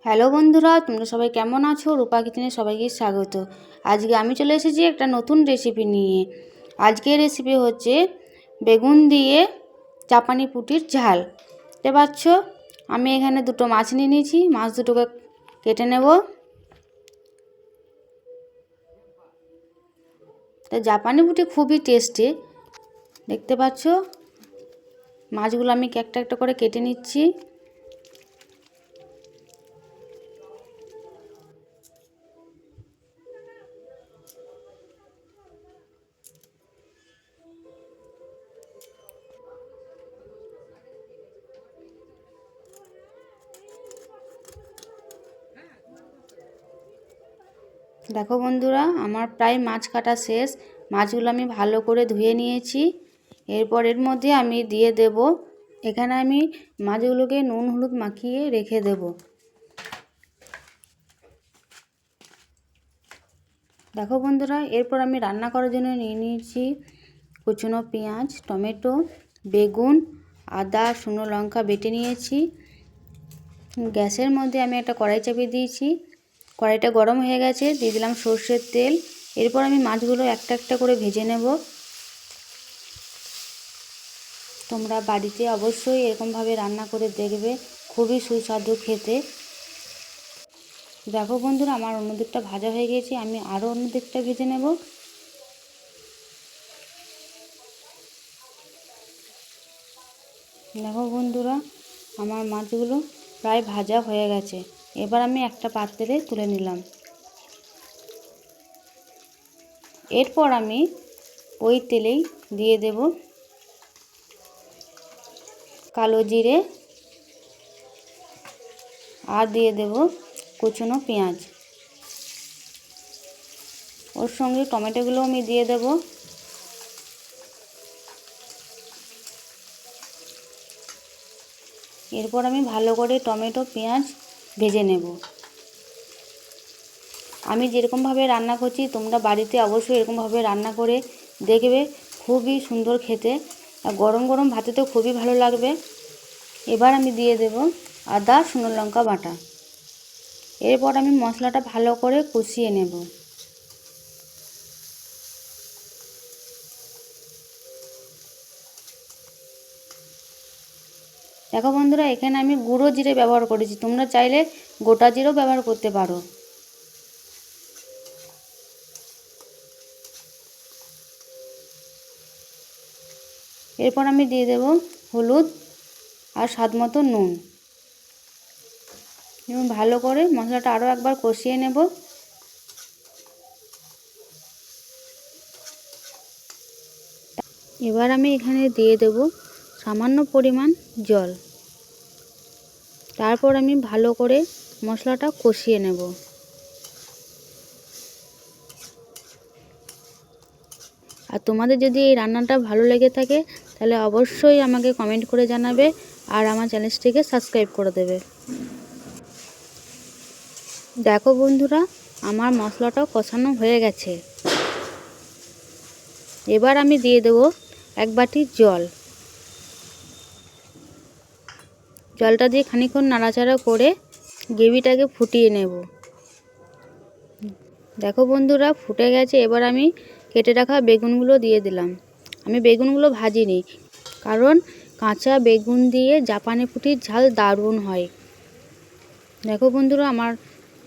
Hello বন্ধুরা, তোমরা সবাই কেমন আছো? রূপা কিচেনে সবাইকে স্বাগত। আজকে আমি চলে এসেছি একটা নতুন রেসিপি নিয়ে। আজকের রেসিপি হচ্ছে বেগুন দিয়ে জাপানি পুঁটির ঝাল। দেখতে পাচ্ছ আমি এখানে দুটো মাছ নিয়ে নিয়েছি। মাছ দুটোকে কেটে নেব। তো জাপানি পুঁটি খুবই টেস্টি। দেখতে পাচ্ছ মাছগুলো আমি একটা একটা করে কেটে নিচ্ছি। দেখো বন্ধুরা, আমার প্রায় মাছ কাটা শেষ। মাছগুলো আমি ভালো করে ধুয়ে নিয়েছি। এরপর এর মধ্যে আমি দিয়ে দেব, এখানে আমি মাছগুলোকে নুন হলুদ মাখিয়ে রেখে দেব। দেখো বন্ধুরা, এরপর আমি রান্না করার জন্য নিয়ে নিয়েছি কুচনো পেঁয়াজ, টমেটো, বেগুন, আদা, শুকনো লঙ্কা বেটে নিয়েছি। গ্যাসের মধ্যে আমি একটা কড়াই চাপিয়ে দিয়েছি। কড়াইটা গরম হয়ে গেছে, দিয়ে দিলাম সর্ষের তেল। এরপর আমি মাছগুলো একটা একটা করে ভেজে নেব। তোমরা বাড়িতে অবশ্যই এরকমভাবে রান্না করে দেখবে, খুবই সুস্বাদু খেতে। দেখো বন্ধুরা, আমার অন্য দিকটা ভাজা হয়ে গেছে, আমি আরও অন্য দিকটা ভেজে নেব। দেখো বন্ধুরা, আমার মাছগুলো প্রায় ভাজা হয়ে গেছে। এবার আমি একটা পাত্রে তুলে নিলাম। এরপর আমি ওই তেলেই দিয়ে দেব কালো জিরে আর দিয়ে দেব কুচনো পেঁয়াজ। ওর সঙ্গে টমেটোগুলো আমি দিয়ে দেব। এরপর আমি ভালো করে টমেটো পেঁয়াজ ভেজে নেব। আমি যেরকমভাবে রান্না করছি তোমরা বাড়িতে অবশ্যই এরকমভাবে রান্না করে দেখবে, খুবই সুন্দর খেতে। আর গরম গরম ভাতেতেও খুবই ভালো লাগবে। এবার আমি দিয়ে দেব আদা শুকনো লঙ্কা বাটা। এরপর আমি মশলাটা ভালো করে কষিয়ে নেব। দেখো বন্ধুরা, এখানে আমি গুঁড়ো জিরে ব্যবহার করেছি, তোমরা চাইলে গোটা জিরেও ব্যবহার করতে পারো। এরপর আমি দিয়ে দেব হলুদ আর স্বাদ মতো নুন এবং ভালো করে মশলাটা আরও একবার কষিয়ে নেব। এবার আমি এখানে দিয়ে দেব সামান্য পরিমাণ জল। তারপর আমি ভালো করে মশলাটা কষিয়ে নেব। আর তোমাদের যদি এই রান্নাটা ভালো লেগে থাকে তাহলে অবশ্যই আমাকে কমেন্ট করে জানাবে আর আমার চ্যানেলটিকে সাবস্ক্রাইব করে দেবে। দেখো বন্ধুরা, আমার মশলাটাও কষানো হয়ে গেছে। এবার আমি দিয়ে দেব এক বাটি জল। জলটা দিয়ে খানিকক্ষণ নাড়াচাড়া করে গ্রেভিটাকে ফুটিয়ে নেব। দেখো বন্ধুরা, ফুটে গেছে। এবার আমি কেটে রাখা বেগুনগুলো দিয়ে দিলাম। আমি বেগুনগুলো ভাজিনি, কারণ কাঁচা বেগুন দিয়ে জাপানি পুঁটির ঝাল দারুণ হয়। দেখো বন্ধুরা, আমার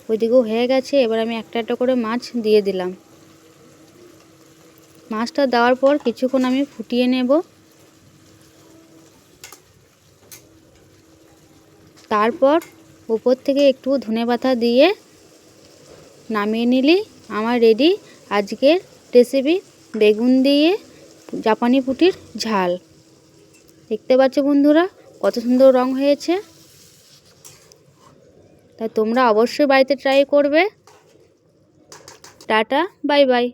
ওইদিকেও হয়ে গেছে। এবার আমি একটা একটা করে মাছ দিয়ে দিলাম। মাছটা দেওয়ার পর কিছুক্ষণ আমি ফুটিয়ে নেব। তারপর উপর থেকে একটু ধনেপাতা দিয়ে নামিয়ে নিলেই আমার রেডি আজকের রেসিপি বেগুন দিয়ে জাপানি পুঁটির ঝাল। দেখতে পাচ্ছ বন্ধুরা কত সুন্দর রং হয়েছে। তাই তোমরা অবশ্যই বাড়িতে ট্রাই করবে। Tata, bye bye.